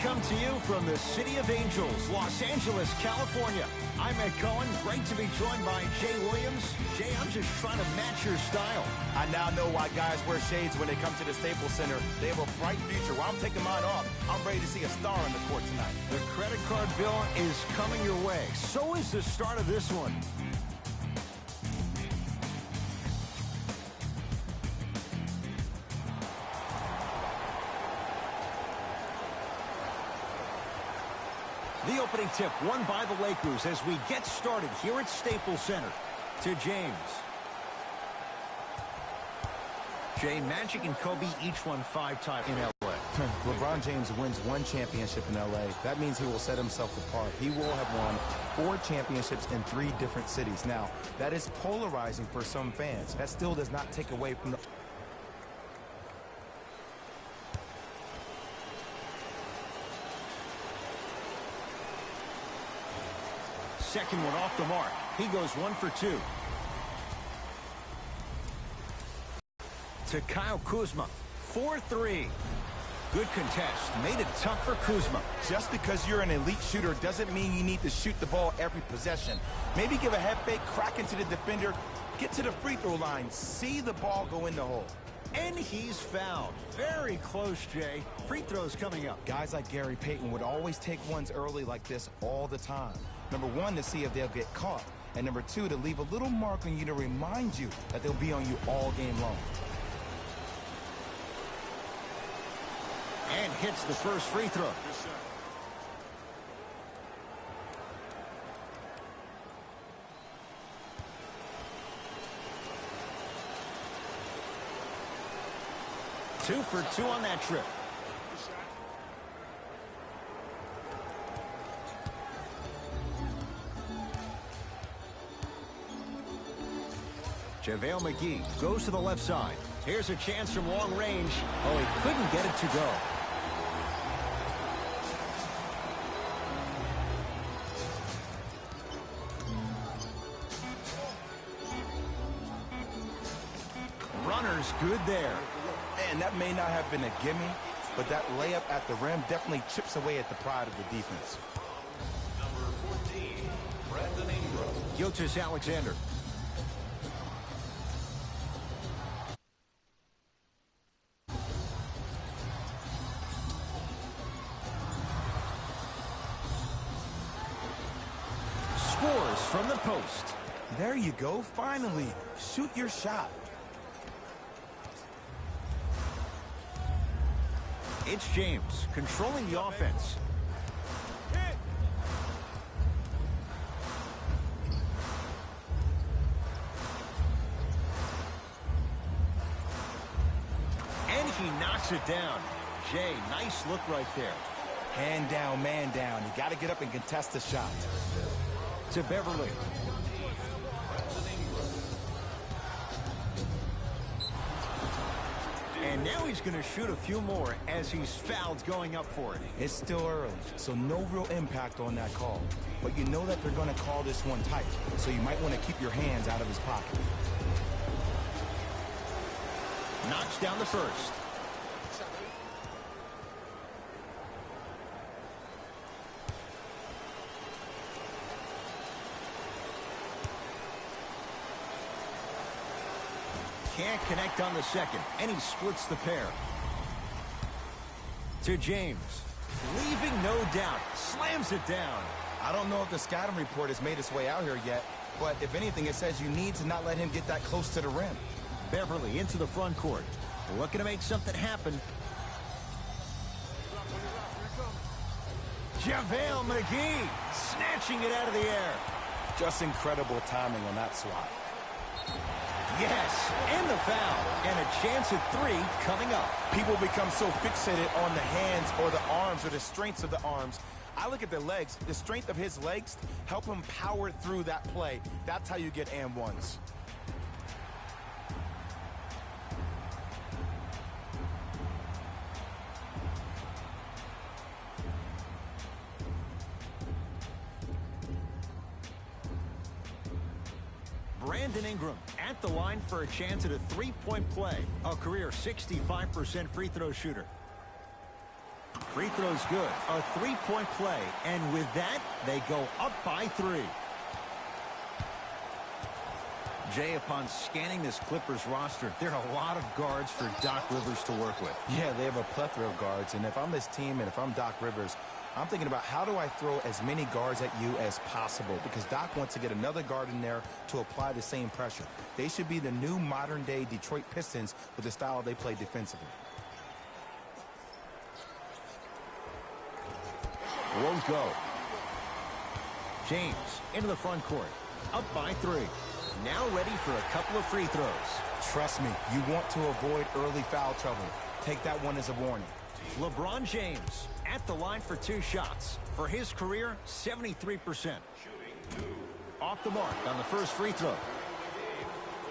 come to you from the City of Angels, Los Angeles, California. I'm Ed Cohen. Great to be joined by Jay Williams. Jay, I'm just trying to match your style. I now know why guys wear shades when they come to the Staples Center. They have a bright future. While I'm taking mine off, I'm ready to see a star on the court tonight. The credit card bill is coming your way. So is the start of this one. The opening tip won by the Lakers as we get started here at Staples Center. To James. Jay, Magic and Kobe each won 5 times in L.A. LeBron James wins 1 championship in L.A. That means he will set himself apart. He will have won 4 championships in 3 different cities. Now, that is polarizing for some fans. That still does not take away from the... Second one off the mark. He goes 1 for 2. To Kyle Kuzma. 4-3. Good contest. Made it tough for Kuzma. Just because you're an elite shooter doesn't mean you need to shoot the ball every possession. Maybe give a head fake, crack into the defender, get to the free throw line, see the ball go in the hole. And he's fouled. Very close, Jay. Free throws coming up. Guys like Gary Payton would always take ones early like this all the time. Number 1, to see if they'll get caught. And number 2, to leave a little mark on you to remind you that they'll be on you all game long. And hits the first free throw. Two for 2 on that trip. JaVale McGee goes to the left side. Here's a chance from long range. Oh, he couldn't get it to go. Runner's good there. And that may not have been a gimme, but that layup at the rim definitely chips away at the pride of the defense. Number 14, Brandon Ingram. Gilgeous-Alexander. Scores from the post. There you go. Finally, shoot your shot. It's James controlling the offense. And he knocks it down. Jay, nice look right there. Hand down, man down. You got to get up and contest the shot. To Beverly. And now he's going to shoot a few more as he's fouled going up for it. It's still early, so no real impact on that call. But you know that they're going to call this one tight, so you might want to keep your hands out of his pocket. Knocks down the first. Can't connect on the second, and he splits the pair. To James, leaving no doubt, slams it down. I don't know if the scouting report has made its way out here yet, but if anything, it says you need to not let him get that close to the rim. Beverly into the front court, looking to make something happen. JaVale McGee, snatching it out of the air. Just incredible timing on that swat. Yes, and the foul, and a chance at 3 coming up. People become so fixated on the hands or the arms or the strengths of the arms. I look at the legs. The strength of his legs help him power through that play. That's how you get and ones. Brandon Ingram at the line for a chance at a 3-point play. A career 65% free throw shooter. Free throw's good. A three-point play. And with that, they go up by 3. Jay, upon scanning this Clippers roster, there are a lot of guards for Doc Rivers to work with. Yeah, they have a plethora of guards, and if I'm this team and if I'm Doc Rivers, I'm thinking about how do I throw as many guards at you as possible, because Doc wants to get another guard in there to apply the same pressure. They should be the new modern-day Detroit Pistons with the style they play defensively. Won't go. James into the front court. Up by 3. Now ready for a couple of free throws. Trust me, you want to avoid early foul trouble. Take that one as a warning. LeBron James at the line for 2 shots. For his career, 73%. Off the mark on the first free throw.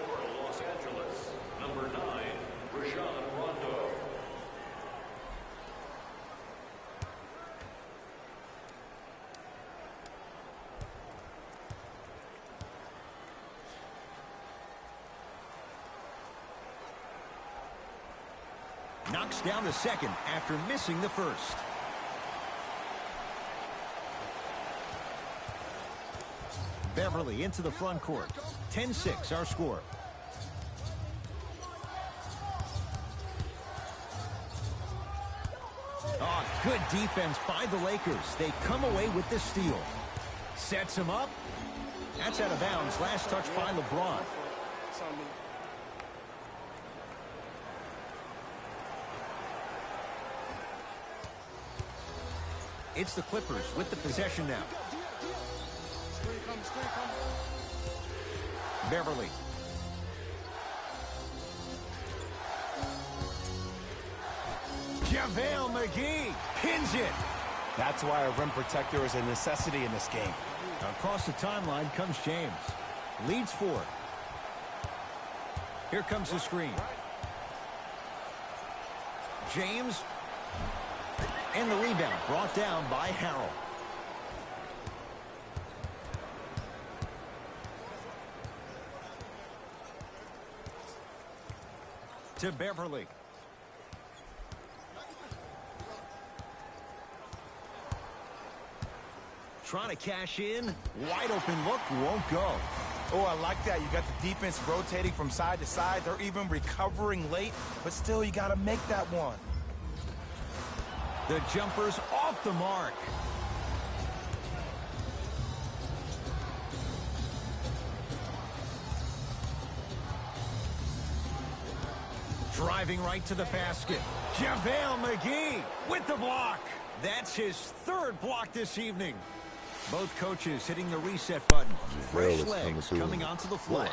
For Los Angeles, number 9, Rajon Rondo. Knocks down the second after missing the first. Beverly into the front court. 10-6 our score. Oh, good defense by the Lakers. They come away with the steal. Sets him up. That's out of bounds. Last touch by LeBron. It's the Clippers with the possession now. Beverly. JaVale McGee pins it. That's why a rim protector is a necessity in this game. Across the timeline comes James. Leads 4. Here comes the screen. James. And the rebound brought down by Harrell. To Beverly. Trying to cash in. Wide open look. Won't go. Oh, I like that. You got the defense rotating from side to side. They're even recovering late, but still you got to make that one. The jumper's off the mark. Driving right to the basket. JaVale McGee with the block. That's his 3rd block this evening. Both coaches hitting the reset button. Fresh legs coming onto the floor.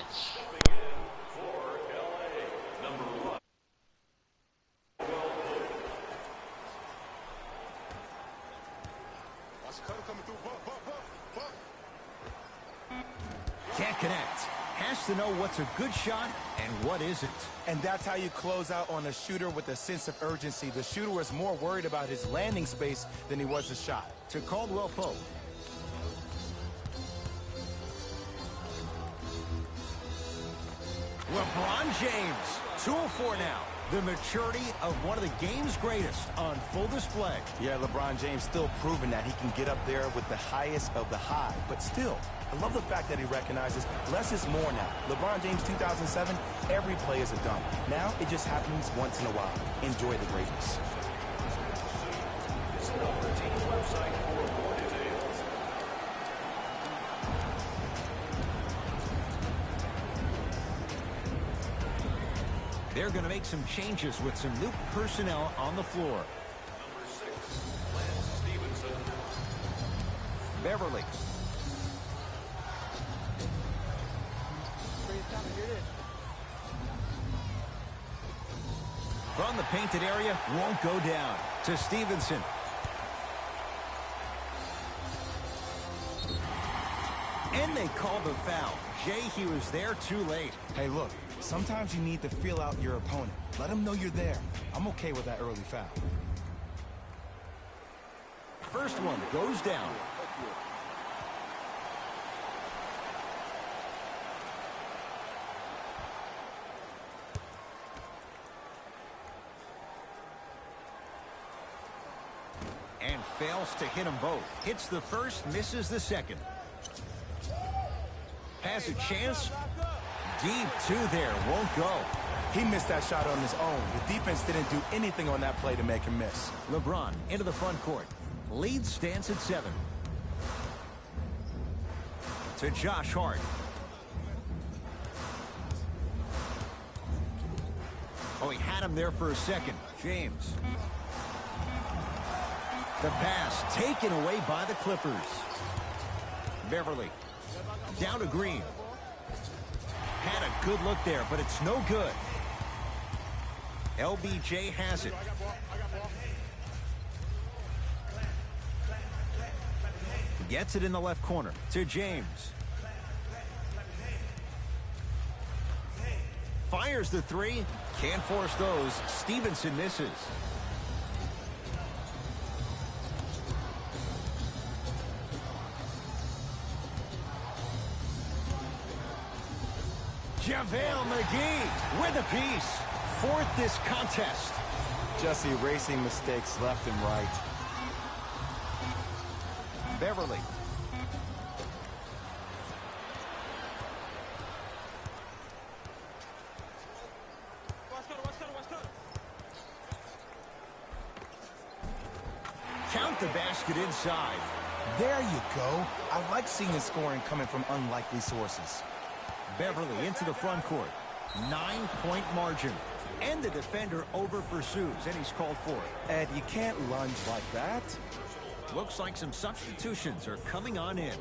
Can't connect. Has to know what's a good shot and what isn't. And that's how you close out on a shooter with a sense of urgency. The shooter was more worried about his landing space than he was the shot. To Caldwell Pope. LeBron James, 2 of 4 now. The maturity of one of the game's greatest on full display. Yeah, LeBron James still proving that he can get up there with the highest of the high. But still, I love the fact that he recognizes less is more now. LeBron James 2007, every play is a dunk. Now it just happens once in a while. Enjoy the greatness. They're going to make some changes with some new personnel on the floor. Number 6, Lance Stevenson. Beverly. From the painted area, won't go down. To Stevenson. And they call the foul. Jay, he was there too late. Hey, look, sometimes you need to feel out your opponent. Let him know you're there. I'm okay with that early foul. First one goes down. Fails to hit them both. Hits the first, misses the second. Has a chance. Deep two there, won't go. He missed that shot on his own. The defense didn't do anything on that play to make him miss. LeBron into the front court. Lead stands at 7. To Josh Hart. Oh, he had him there for a second. James. The pass taken away by the Clippers. Beverly. Down to Green. Had a good look there, but it's no good. LBJ has it. Gets it in the left corner to James. Fires the three. Can't force those. Stevenson misses. JaVale McGee with a piece. Fourth this contest. Just erasing mistakes left and right. Beverly. Count the basket inside. There you go. I like seeing the scoring coming from unlikely sources. Beverly into the front court. 9-point margin. And the defender over pursues, and he's called for it. Ed, you can't lunge like that. Looks like some substitutions are coming on in.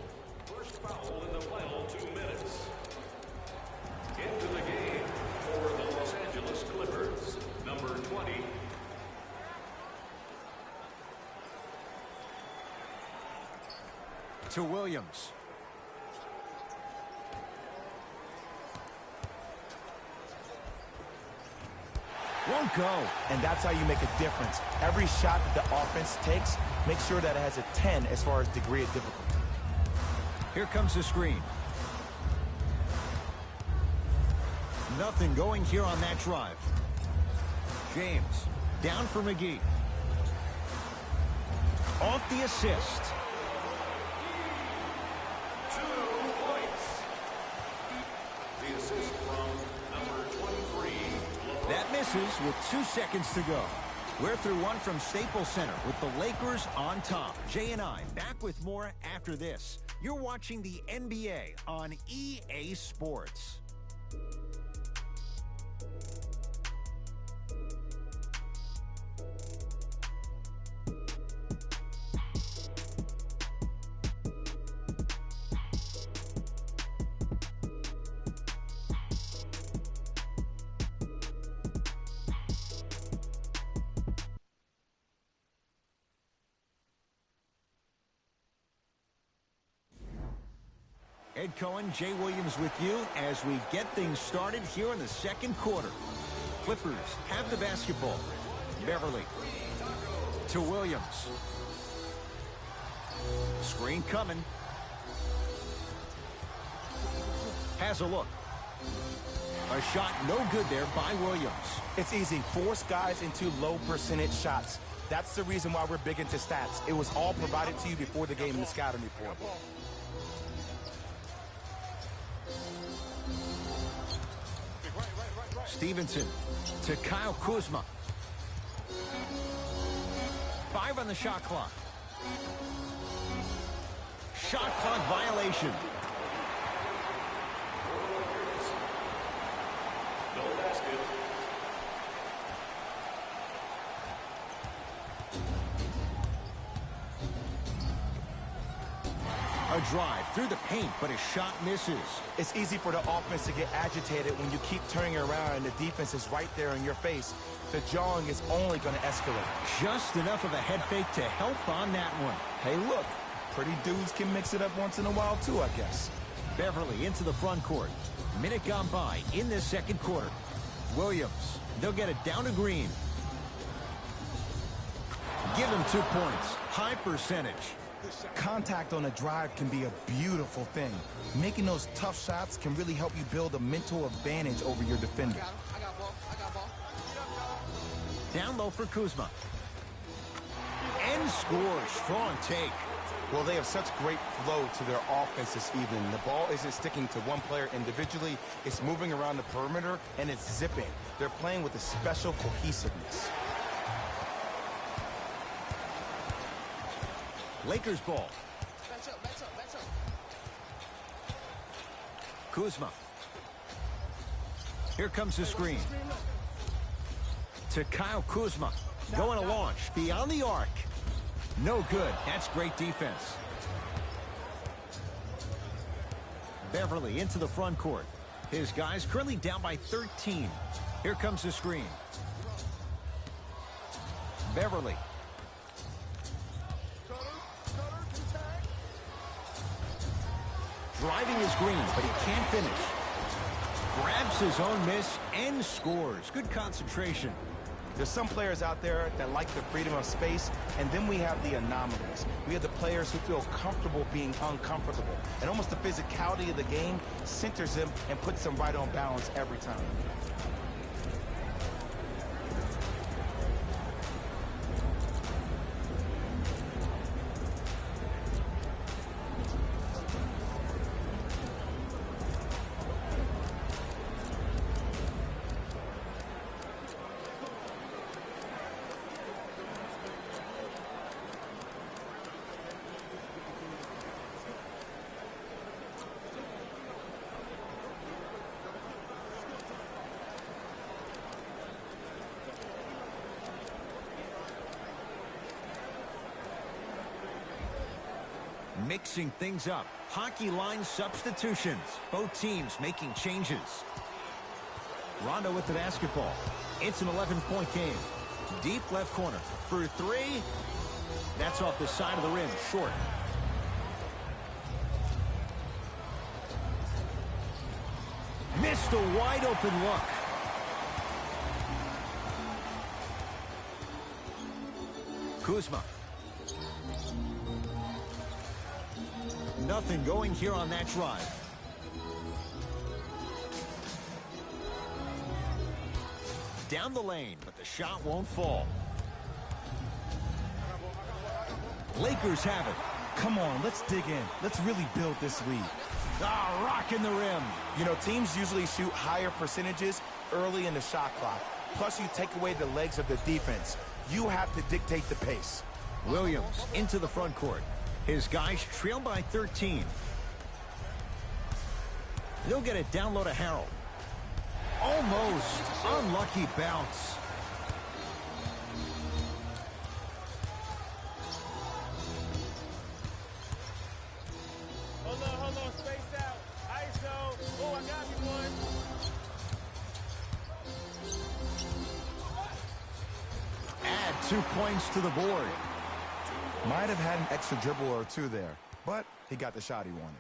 First foul in the final 2 minutes. Into the game for the Los Angeles Clippers, number 20. To Williams. Won't go. And that's how you make a difference. Every shot that the offense takes, make sure that it has a 10 as far as degree of difficulty. Here comes the screen. Nothing going here on that drive. James, down for McGee. Off the assist. 2 points. The assist from number 23. That misses with 2 seconds to go. We're through one from Staples Center with the Lakers on top. Jay and I back with more after this. You're watching the NBA on EA Sports. Ed Cohen, Jay Williams with you as we get things started here in the second quarter. Clippers have the basketball. Beverly to Williams. Screen coming. Has a look. A shot no good there by Williams. It's easy. Force guys into low percentage shots. That's the reason why we're big into stats. It was all provided to you before the game in the scouting report. Stevenson to Kyle Kuzma. 5 on the shot clock. Shot clock violation. No basket. A drive through the paint, but his shot misses. It's easy for the offense to get agitated when you keep turning around and the defense is right there in your face. The jawing is only going to escalate. Just enough of a head fake to help on that one. Hey, look, pretty dudes can mix it up once in a while too, I guess. Beverly into the front court. Minute gone by in this second quarter. Williams, they'll get it down to Green. Give him 2 points. High percentage. Contact on a drive can be a beautiful thing. Making those tough shots can really help you build a mental advantage over your defender. I got ball. Down low for Kuzma. And and scores. Strong take. Well, they have such great flow to their offense this evening. The ball isn't sticking to one player individually. It's moving around the perimeter, and it's zipping. They're playing with a special cohesiveness. Lakers ball. Kuzma. Here comes the screen. To Kyle Kuzma. Going to launch. Beyond the arc. No good. That's great defense. Beverly into the front court. His guys currently down by 13. Here comes the screen. Beverly. Driving his green, but he can't finish. Grabs his own miss and scores. Good concentration. There's some players out there that like the freedom of space, and then we have the anomalies. We have the players who feel comfortable being uncomfortable. And almost the physicality of the game centers them and puts them right on balance every time. Mixing things up. Hockey line substitutions. Both teams making changes. Rondo with the basketball. It's an 11-point game. Deep left corner. For three. That's off the side of the rim. Short. Missed a wide open look. Kuzma. Nothing going here on that drive. Down the lane, but the shot won't fall. Lakers have it. Come on, let's dig in. Let's really build this lead. Ah, rocking the rim. You know, teams usually shoot higher percentages early in the shot clock. Plus, you take away the legs of the defense. You have to dictate the pace. Williams into the front court. His guys trail by 13. They'll get it down low to Harold. Almost. Unlucky bounce. Hold on, space out. ISO. Oh, I got you one. Add 2 points to the board. Might have had an extra dribble or two there, but he got the shot he wanted.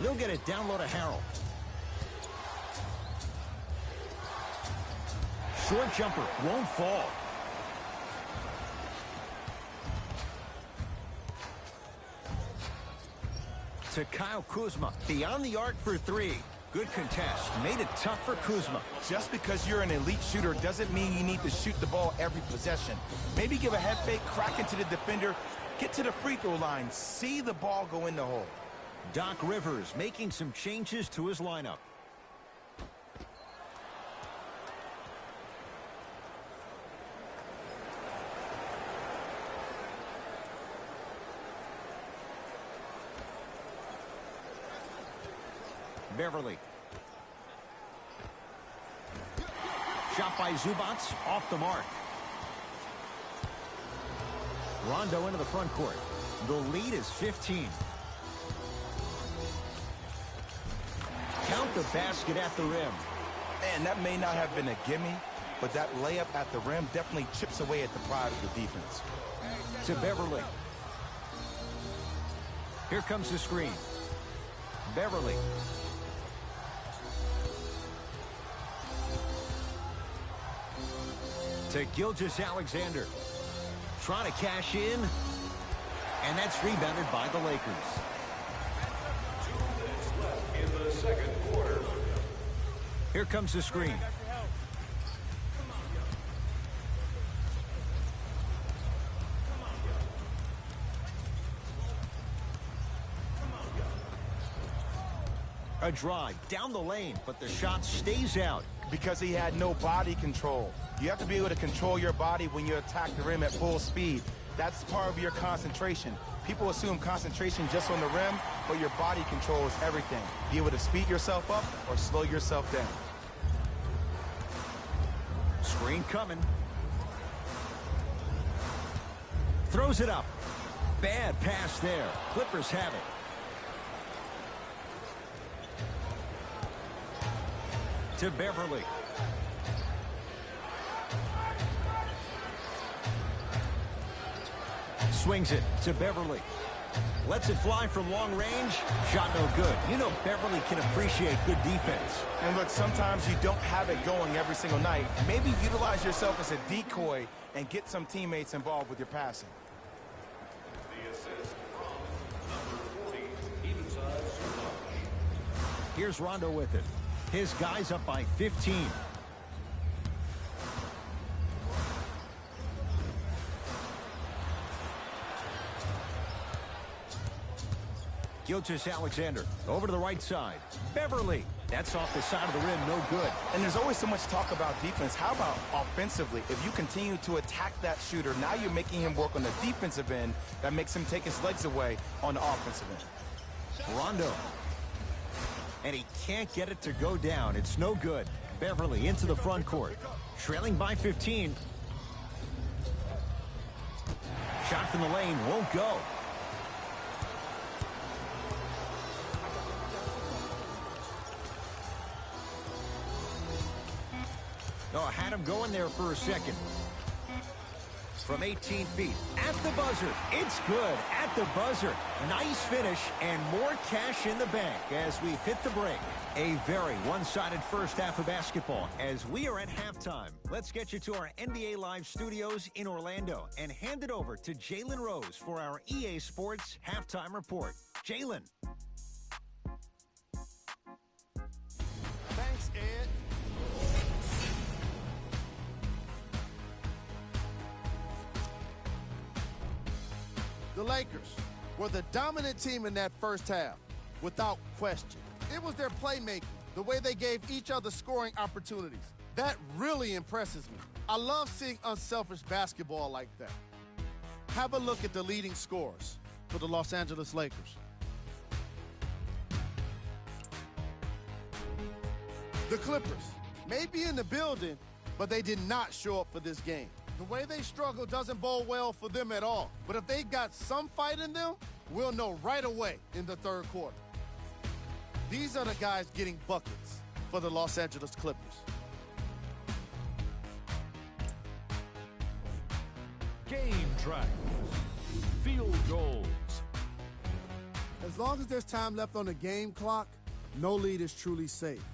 They'll get it down low to Harold. Short jumper won't fall. To Kyle Kuzma. Beyond the arc for three. Good contest. Made it tough for Kuzma. Just because you're an elite shooter doesn't mean you need to shoot the ball every possession. Maybe give a head fake, crack into the defender, get to the free throw line, see the ball go in the hole. Doc Rivers making some changes to his lineup. Beverly. Shot by Zubats, off the mark. Rondo into the front court. The lead is 15. Count the basket at the rim. And that may not have been a gimme, but that layup at the rim definitely chips away at the pride of the defense. To Beverly. Here comes the screen. Beverly. To Gilgeous-Alexander. Trying to cash in. And that's rebounded by the Lakers. 2 minutes left in the second quarter. Here comes the screen. A drive down the lane, but the shot stays out. Because he had no body control. You have to be able to control your body when you attack the rim at full speed. That's part of your concentration. People assume concentration just on the rim, but your body control is everything. Be able to speed yourself up or slow yourself down. Screen coming. Throws it up. Bad pass there. Clippers have it. To Beverly. Swings it to Beverly. Lets it fly from long range. Shot no good. You know Beverly can appreciate good defense. And look, sometimes you don't have it going every single night. Maybe utilize yourself as a decoy and get some teammates involved with your passing. The assist from number 40, Evenside Suraj. Here's Rondo with it. His guy's up by 15. Gilgeous-Alexander over to the right side. Beverly. That's off the side of the rim. No good. And there's always so much talk about defense. How about offensively? If you continue to attack that shooter, now you're making him work on the defensive end. That makes him take his legs away on the offensive end. Rondo. And he can't get it to go down. It's no good. Beverly into the front court. Trailing by 15. Shot from the lane won't go. Oh, had him going there for a second. From 18 feet, at the buzzer. It's good, at the buzzer. Nice finish, and more cash in the bank as we hit the break. A very one-sided first half of basketball as we are at halftime. Let's get you to our NBA Live studios in Orlando and hand it over to Jalen Rose for our EA Sports halftime report. Jalen. Thanks, Ed. The Lakers were the dominant team in that first half, without question. It was their playmaking, the way they gave each other scoring opportunities. That really impresses me. I love seeing unselfish basketball like that. Have a look at the leading scorers for the Los Angeles Lakers. The Clippers may be in the building, but they did not show up for this game. The way they struggle doesn't bode well for them at all. But if they've got some fight in them, we'll know right away in the third quarter. These are the guys getting buckets for the Los Angeles Clippers. Game track. Field goals. As long as there's time left on the game clock, no lead is truly safe.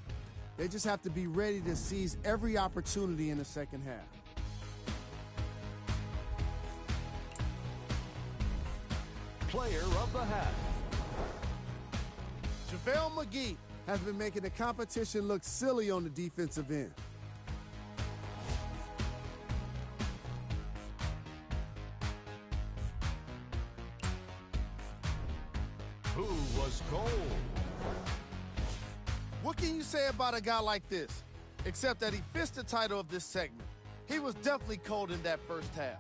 They just have to be ready to seize every opportunity in the second half. Player of the half. JaVale McGee has been making the competition look silly on the defensive end. Who was cold? What can you say about a guy like this? Except that he fits the title of this segment. He was definitely cold in that first half.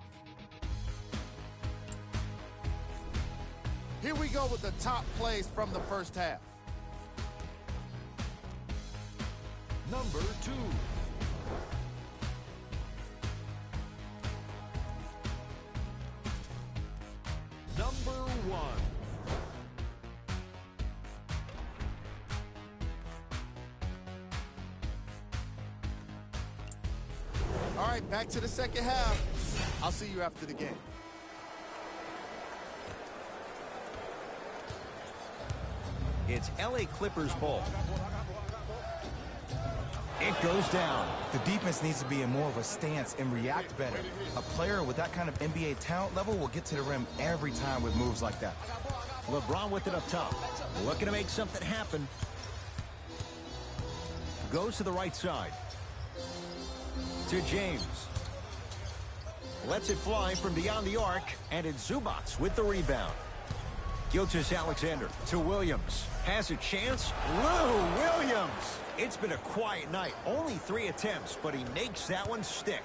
Here we go with the top plays from the first half. Number 2. Number 1. All right, back to the second half. I'll see you after the game. It's LA Clippers ball. It goes down. The defense needs to be in more of a stance and react better. A player with that kind of NBA talent level will get to the rim every time with moves like that. LeBron with it up top. Looking to make something happen. Goes to the right side. To James. Lets it fly from beyond the arc. And it's Zubac with the rebound. Gilgeous-Alexander to Williams. Has a chance. Lou Williams. It's been a quiet night. Only 3 attempts, but he makes that one stick.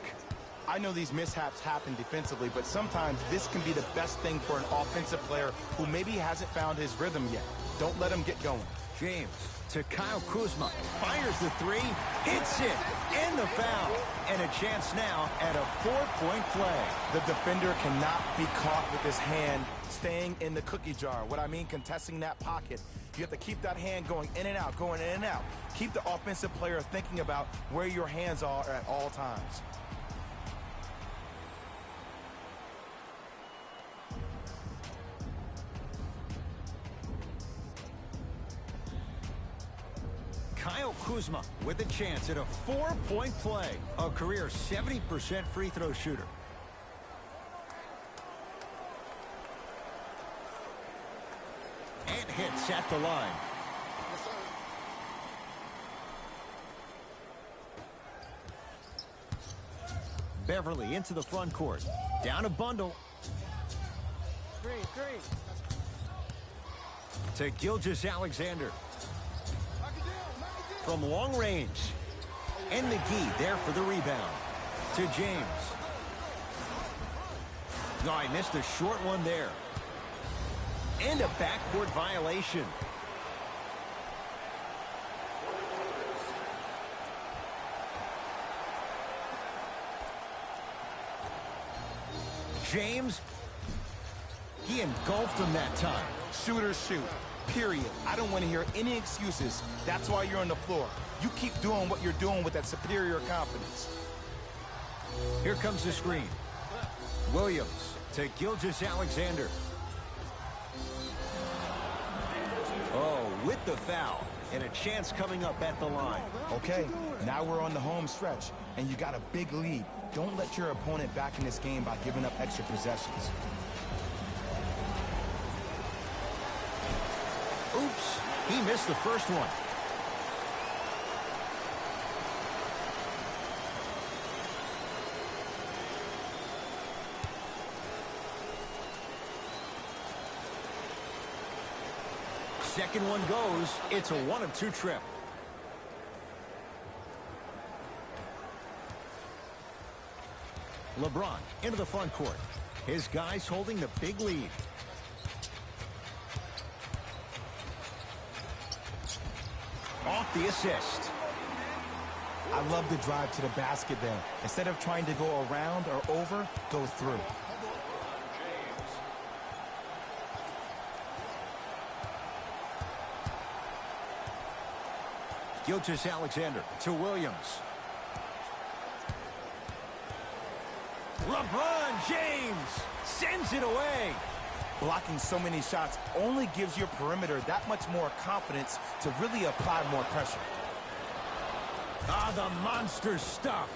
I know these mishaps happen defensively, but sometimes this can be the best thing for an offensive player who maybe hasn't found his rhythm yet. Don't let him get going. James to Kyle Kuzma. Fires the 3. Hits it. And the foul. And a chance now at a 4-point play. The defender cannot be caught with his hand staying in the cookie jar. What I mean, contesting that pocket. You have to keep that hand going in and out, going in and out. Keep the offensive player thinking about where your hands are at all times. Kyle Kuzma with a chance at a 4-point play. A career 70% free throw shooter. And hits at the line. Beverly into the front court. Down a bundle. To Gilgeous-Alexander. From long range. And McGee there for the rebound. To James. No, I missed a short one there. And a backcourt violation. James, he engulfed him that time. Shooters shoot, period. I don't want to hear any excuses. That's why you're on the floor. You keep doing what you're doing with that superior confidence. Here comes the screen. Williams to Gilgeous-Alexander. Oh, with the foul. And a chance coming up at the line. Okay, now we're on the home stretch, and you got a big lead. Don't let your opponent back in this game by giving up extra possessions. Oops, he missed the first one. Second one goes. It's a 1-of-2 trip. LeBron into the front court. His guys holding the big lead. Off the assist. I love the drive to the basket there. Instead of trying to go around or over, go through. Gilgeous-Alexander to Williams. LeBron James sends it away. Blocking so many shots only gives your perimeter that much more confidence to really apply more pressure. Ah, the monster stuff.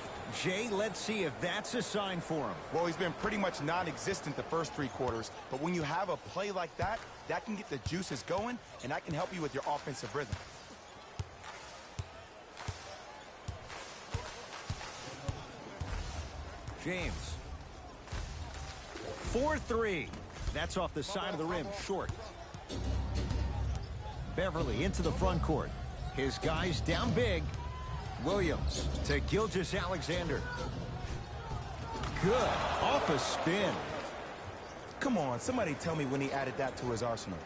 Jay, let's see if that's a sign for him. Well, he's been pretty much non-existent the first 3 quarters, but when you have a play like that, that can get the juices going, and that can help you with your offensive rhythm. James. 4-3. That's off the side of the rim, short. Beverly into the front court. His guys down big. Williams to Gilgeous-Alexander. Good. Off a spin. Come on, somebody tell me when he added that to his arsenal.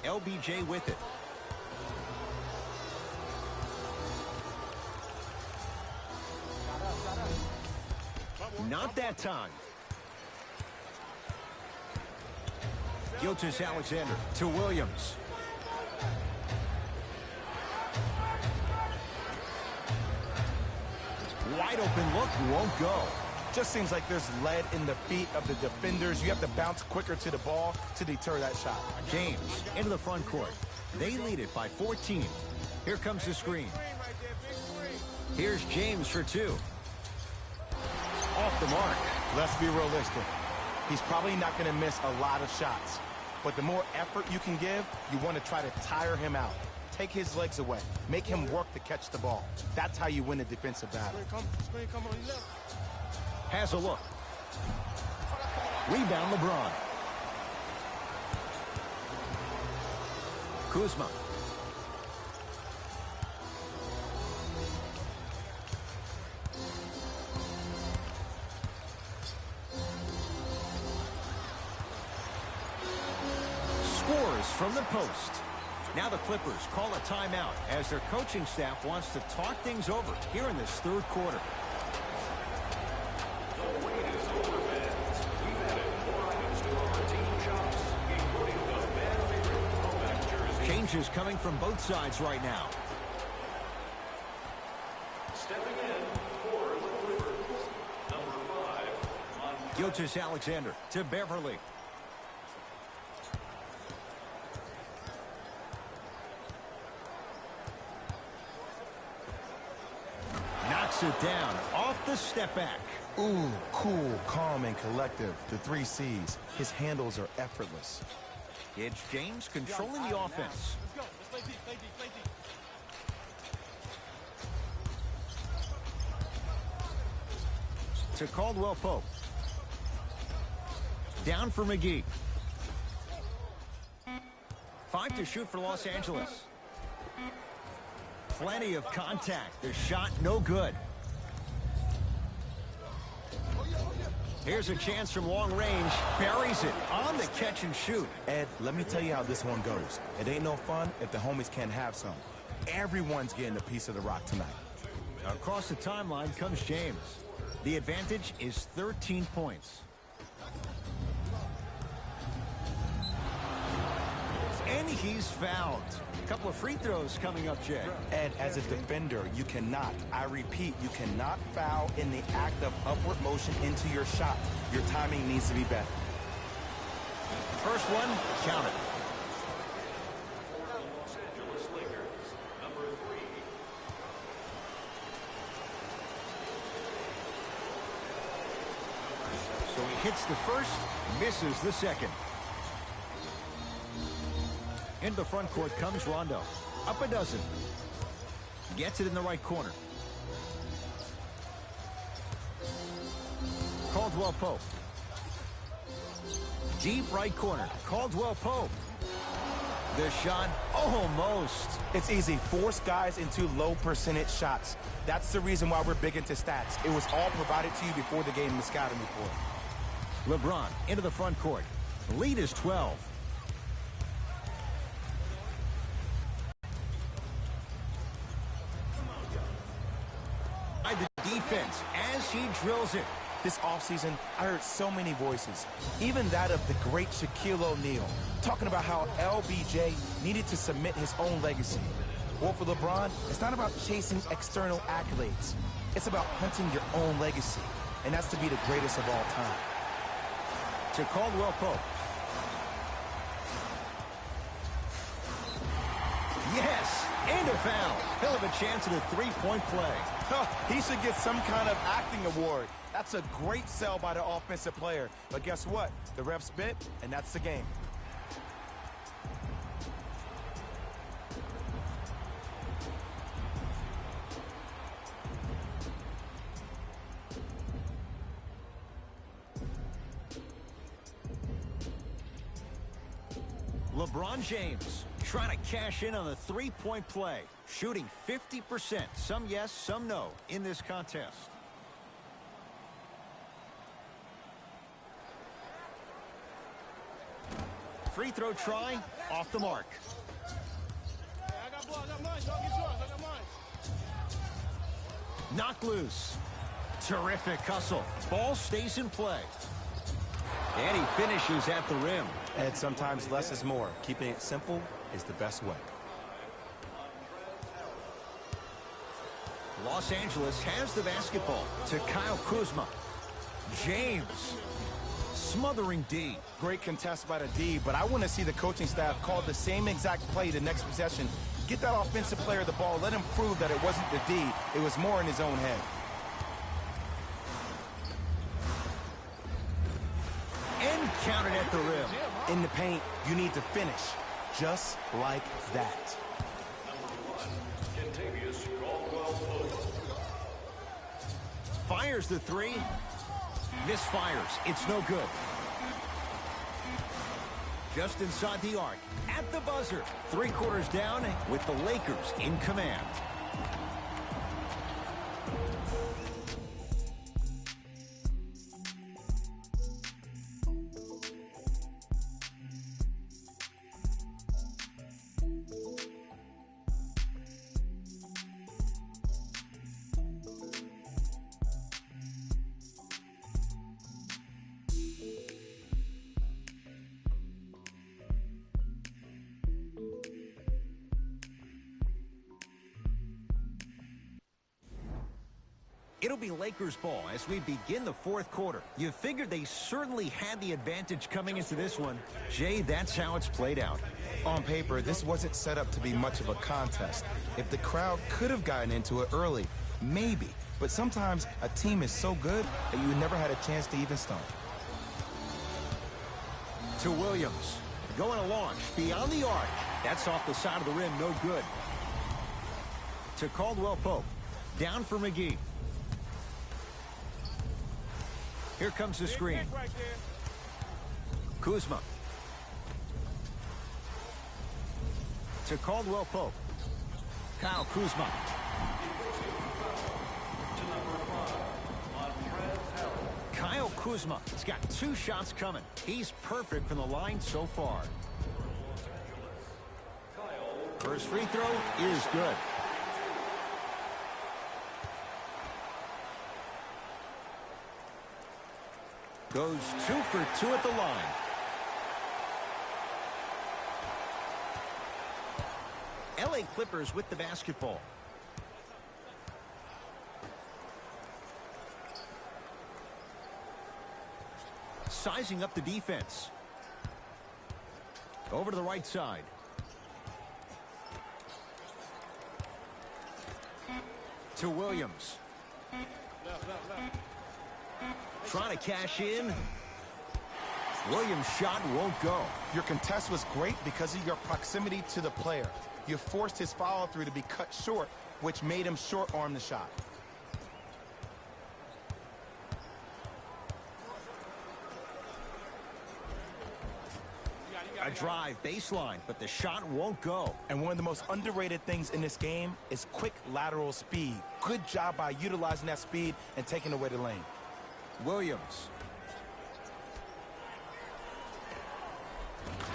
LBJ with it. Not that time. Gilgeous-Alexander to Williams. Wide open look, won't go. Just seems like there's lead in the feet of the defenders. You have to bounce quicker to the ball to deter that shot. James into the front court. They lead it by 14. Here comes the screen. Here's James for two. Off the mark. Let's be realistic. He's probably not going to miss a lot of shots. But the more effort you can give, you want to try to tire him out. Take his legs away. Make him work to catch the ball. That's how you win a defensive battle. Has a look. Rebound LeBron. Kuzma. Scores from the post. Now the Clippers call a timeout as their coaching staff wants to talk things over here in this third quarter. The wait is over, fans. We've added more items to our team shops, including the fan favorite throwback jersey. Changes coming from both sides right now. Stepping in for the Clippers, number 5, Gilgeous Alexander to Beverly. Knocks it down off the step back. Ooh, cool, calm, and collective. The 3 C's. His handles are effortless. It's James controlling the offense. Let's go. Let's play deep. To Caldwell Pope. Down for McGee. 5 to shoot for Los Angeles. Plenty of contact. The shot no good. Here's a chance from long range. Buries it on the catch and shoot. Ed, let me tell you how this one goes. It ain't no fun if the homies can't have some. Everyone's getting a piece of the rock tonight. Across the timeline comes James. The advantage is 13 points. And he's fouled. A couple of free throws coming up, Jay. Ed, as a defender, you cannot, I repeat, you cannot foul in the act of upward motion into your shot. Your timing needs to be better. First one, count it. for the Los Angeles Lakers, number 3, So he hits the first, misses the second. Into the front court comes Rondo. Up a dozen. Gets it in the right corner. Caldwell Pope. Deep right corner. Caldwell Pope. The shot almost. It's easy. Force guys into low percentage shots. That's the reason why we're big into stats. It was all provided to you before the game in the scouting report. LeBron into the front court. Lead is 12. By the defense as he drills it. This offseason, I heard so many voices, even that of the great Shaquille O'Neal, talking about how LBJ needed to submit his own legacy. Well, for LeBron, it's not about chasing external accolades. It's about hunting your own legacy, and that's to be the greatest of all time. To Caldwell Pope. Yes, and a foul. He'll have a chance at a three-point play. He should get some kind of acting award. That's a great sell by the offensive player. But guess what? The refs bit, and that's the game. LeBron James trying to cash in on the three-point play. Shooting 50%. Some yes, some no in this contest. Free throw try, off the mark. Knocked loose. Terrific hustle. Ball stays in play. And he finishes at the rim. And sometimes less is more. Keeping it simple is the best way. Los Angeles has the basketball to Kyle Kuzma. James smothering D. Great contest by the D, but I want to see the coaching staff call the same exact play the next possession. Get that offensive player the ball. Let him prove that it wasn't the D. It was more in his own head. And counted at the rim. In the paint, you need to finish. Just like that. Fires the three. Misfires. It's no good. Just inside the arc. At the buzzer. 3 quarters down with the Lakers in command. It'll be Lakers ball as we begin the 4th quarter. You figured they certainly had the advantage coming into this one. Jay, that's how it's played out. On paper, this wasn't set up to be much of a contest. If the crowd could have gotten into it early, maybe. But sometimes a team is so good that you never had a chance to even start. To Williams. Going to launch beyond the arc. That's off the side of the rim, no good. To Caldwell Pope. Down for McGee. Here comes the screen. Kuzma. To Caldwell Pope. Kyle Kuzma. Kyle Kuzma has got 2 shots coming. He's perfect from the line so far. First free throw is good. Goes 2 for 2 at the line. LA Clippers with the basketball. Sizing up the defense. Over to the right side. To Williams. Trying to cash in. Williams' shot won't go. Your contest was great because of your proximity to the player. You forced his follow-through to be cut short, which made him short-arm the shot. A drive baseline, but the shot won't go. And one of the most underrated things in this game is quick lateral speed. Good job by utilizing that speed and taking away the lane. Williams.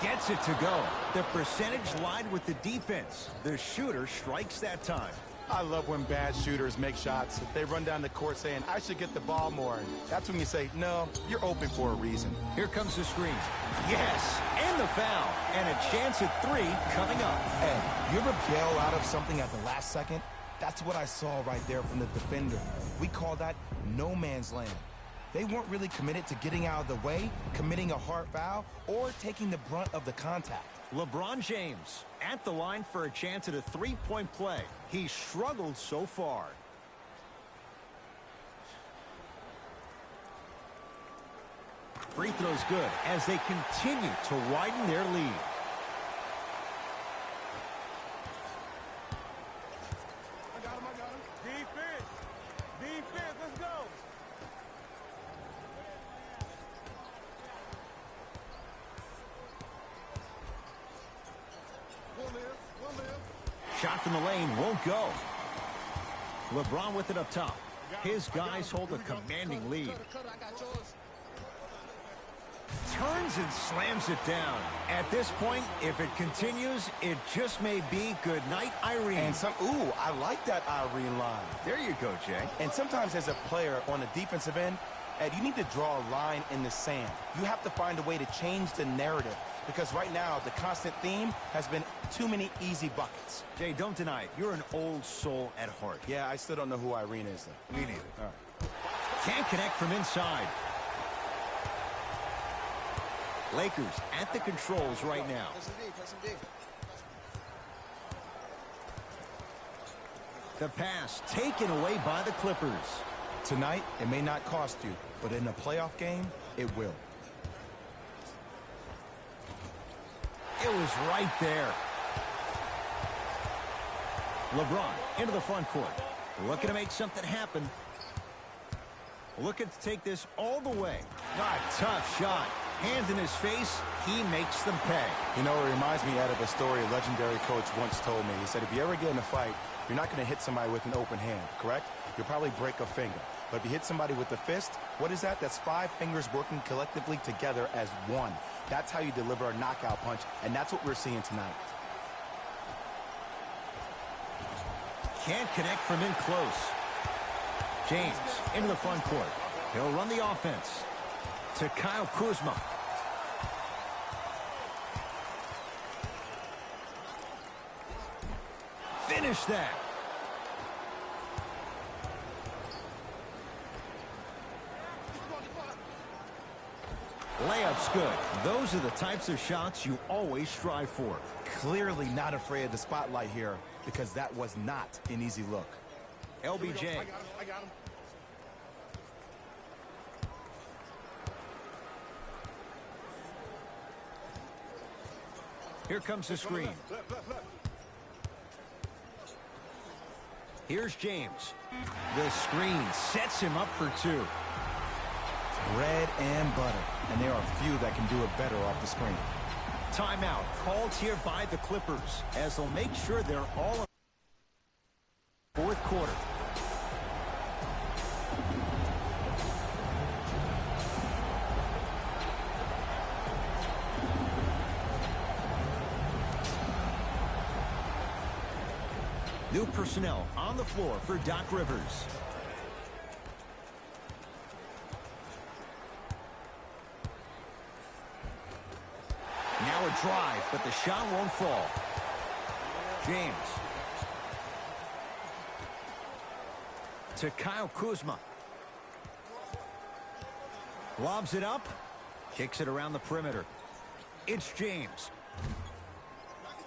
Gets it to go. The percentage lied with the defense. The shooter strikes that time. I love when bad shooters make shots. They run down the court saying, I should get the ball more. And that's when you say, no, you're open for a reason. Here comes the screen. Yes, and the foul. And a chance at 3 coming up. Hey, you ever bail out of something at the last second? That's what I saw right there from the defender. We call that no man's land. They weren't really committed to getting out of the way, committing a hard foul, or taking the brunt of the contact. LeBron James at the line for a chance at a 3-point play. He struggled so far. Free throw's good as they continue to widen their lead. I got him. Defense. Let's go. Shot from the lane won't go. LeBron with it up top. His guys hold a commanding lead. Turns and slams it down. At this point, if it continues, it just may be good night, Irene. And ooh, I like that Irene line. There you go, Jay. And sometimes as a player on the defensive end, Ed, you need to draw a line in the sand. You have to find a way to change the narrative because right now the constant theme has been too many easy buckets. Jay, don't deny it. You're an old soul at heart. Yeah, I still don't know who Irene is, though. Me neither. All right. Can't connect from inside. Lakers at the controls right now. The pass taken away by the Clippers. Tonight, it may not cost you, but in a playoff game, it will. It was right there. LeBron into the front court. Looking to make something happen. Looking to take this all the way. A tough shot. Hand in his face. He makes them pay. You know, it reminds me out of a story a legendary coach once told me. He said, if you ever get in a fight, you're not going to hit somebody with an open hand, correct? You'll probably break a finger. But if you hit somebody with the fist, what is that? That's 5 fingers working collectively together as one. That's how you deliver a knockout punch, and that's what we're seeing tonight. Can't connect from in close. James into the front court. He'll run the offense to Kyle Kuzma. Finish that. Layup's good. Those are the types of shots you always strive for. Clearly not afraid of the spotlight here, because that was not an easy look. LBJ. I got him. Here comes the screen. Here's James. The screen sets him up for 2. Bread and butter, and there are few that can do it better off the screen. Timeout called here by the Clippers as they'll make sure they're all in the 4th quarter. New personnel on the floor for Doc Rivers. Now a drive, but the shot won't fall. James. To Kyle Kuzma. Lobs it up. Kicks it around the perimeter. It's James.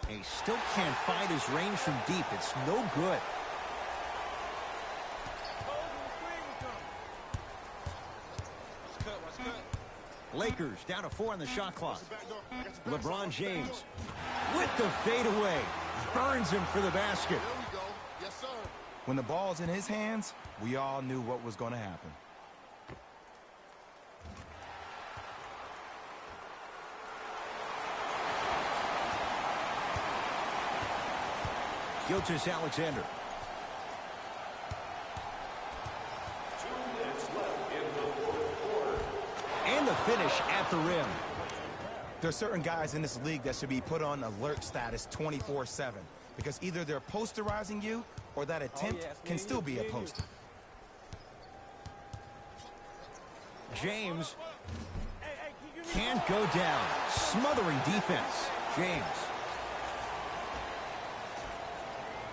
He still can't find his range from deep. It's no good. Lakers down to 4 on the shot clock. LeBron James with the fadeaway. Burns him for the basket. There we go. Yes, sir. When the ball's in his hands, we all knew what was going to happen. Gilgeous-Alexander. 2 minutes left in the 4th quarter. And the finish at the rim. There are certain guys in this league that should be put on alert status 24/7 because either they're posterizing you or that attempt can still be a poster. James can't go down. Smothering defense. James.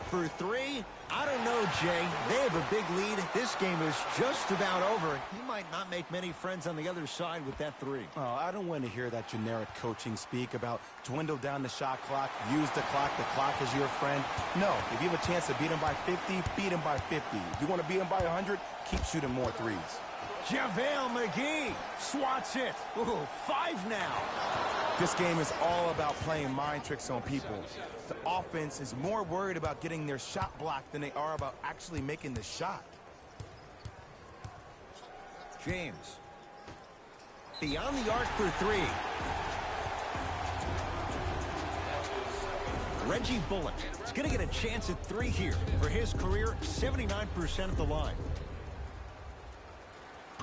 For 3, I don't know, Jay. They have a big lead. This game is just about over. He might not make many friends on the other side with that 3. Oh, I don't want to hear that generic coaching speak about dwindle down the shot clock, use the clock is your friend. No, if you have a chance to beat him by 50, beat him by 50. If you want to beat him by 100, keep shooting more threes. JaVale McGee swats it. Ooh, 5 now. This game is all about playing mind tricks on people. The offense is more worried about getting their shot blocked than they are about actually making the shot. James. Beyond the arc for 3. Reggie Bullock is going to get a chance at 3 here. For his career, 79% at the line.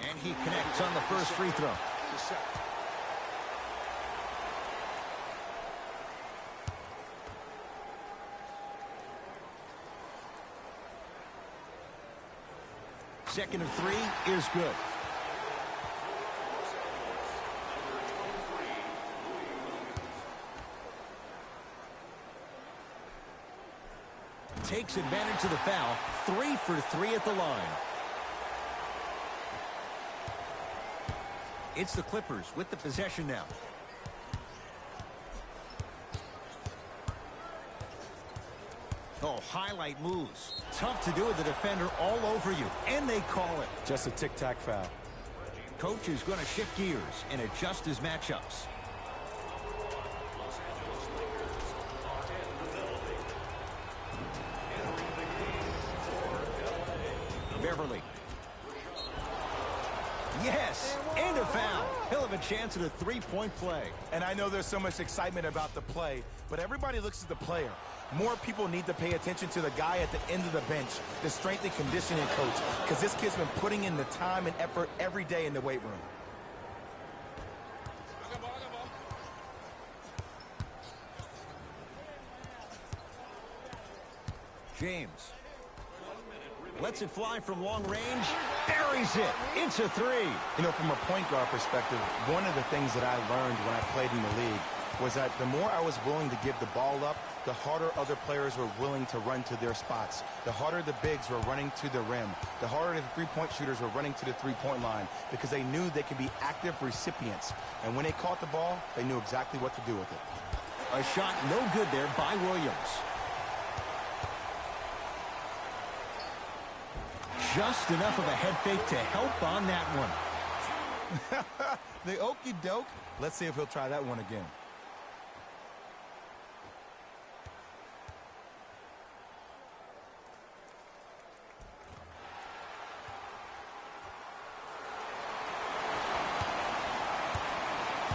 And he connects on the first free throw. Second of 3 is good. Takes advantage of the foul. 3 for 3 at the line. It's the Clippers with the possession now. Oh, highlight moves. Tough to do with the defender all over you, and they call it. Just a tic-tac foul. Coach is going to shift gears and adjust his matchups. Los Angeles Lakers are in the penalty. Entering the game for LA. Beverly. Yes, and a foul. He'll have a chance at a three-point play. And I know there's so much excitement about the play, but everybody looks at the player. More people need to pay attention to the guy at the end of the bench, the strength and conditioning coach, because this kid's been putting in the time and effort every day in the weight room. James lets it fly from long range, buries it. It's a three. You know, from a point guard perspective, one of the things that I learned when I played in the league was that the more I was willing to give the ball up, the harder other players were willing to run to their spots. The harder the bigs were running to the rim. The harder the three-point shooters were running to the three-point line because they knew they could be active recipients. And when they caught the ball, they knew exactly what to do with it. A shot no good there by Williams. Just enough of a head fake to help on that one. The okey doke. Let's see if he'll try that one again.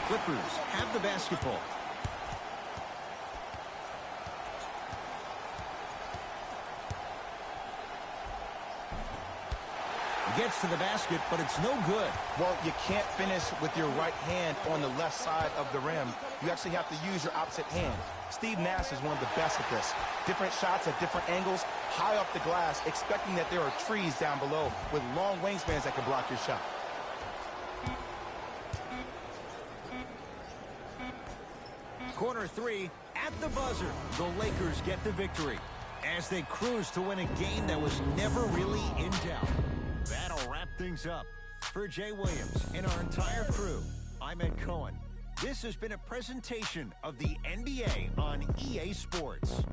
Clippers have the basketball. Gets to the basket, but it's no good. Well, you can't finish with your right hand on the left side of the rim. You actually have to use your opposite hand. Steve Nash is one of the best at this. Different shots at different angles, high off the glass, expecting that there are trees down below with long wingspans that can block your shot. Corner three at the buzzer. The Lakers get the victory as they cruise to win a game that was never really in doubt. That'll wrap things up. For Jay Williams and our entire crew, I'm Ed Cohen. This has been a presentation of the NBA on EA Sports.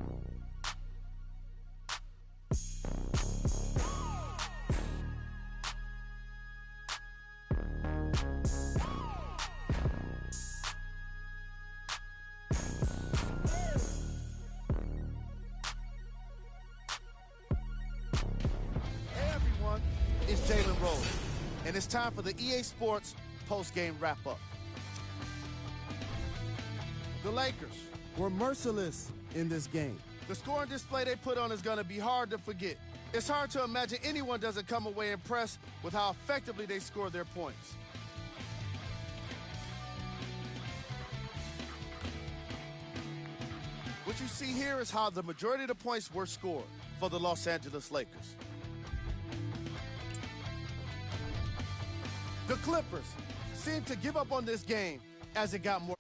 And it's time for the EA Sports post-game wrap-up. The Lakers were merciless in this game. The scoring display they put on is going to be hard to forget. It's hard to imagine anyone doesn't come away impressed with how effectively they score their points. What you see here is how the majority of the points were scored for the Los Angeles Lakers. The Clippers seemed to give up on this game as it got more.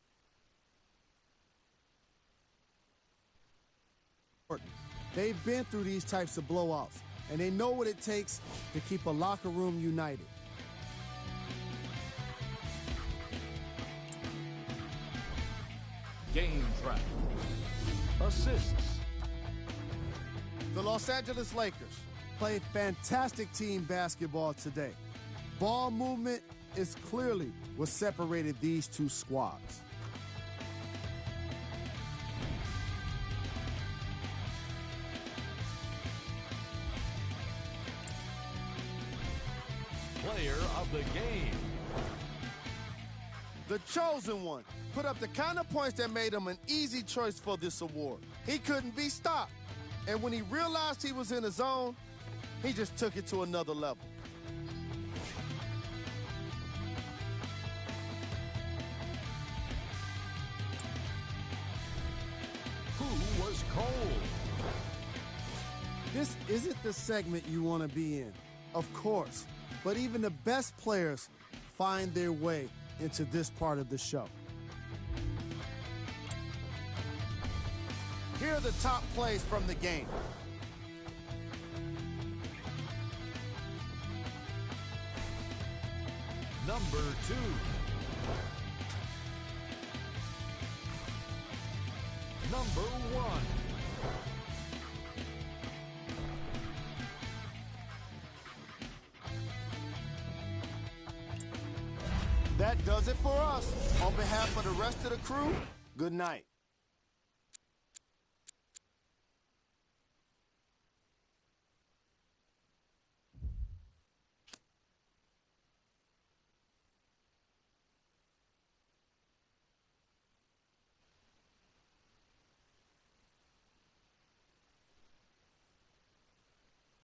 They've been through these types of blowouts, and they know what it takes to keep a locker room united. Game track. Assists. The Los Angeles Lakers played fantastic team basketball today. Ball movement is clearly what separated these two squads. Player of the game. The chosen one put up the kind of points that made him an easy choice for this award. He couldn't be stopped. And when he realized he was in his zone, he just took it to another level. Who was cold? This isn't the segment you want to be in, of course, but even the best players find their way into this part of the show. Here are the top plays from the game. Number 2. Number 1. That does it for us. On behalf of the rest of the crew, good night.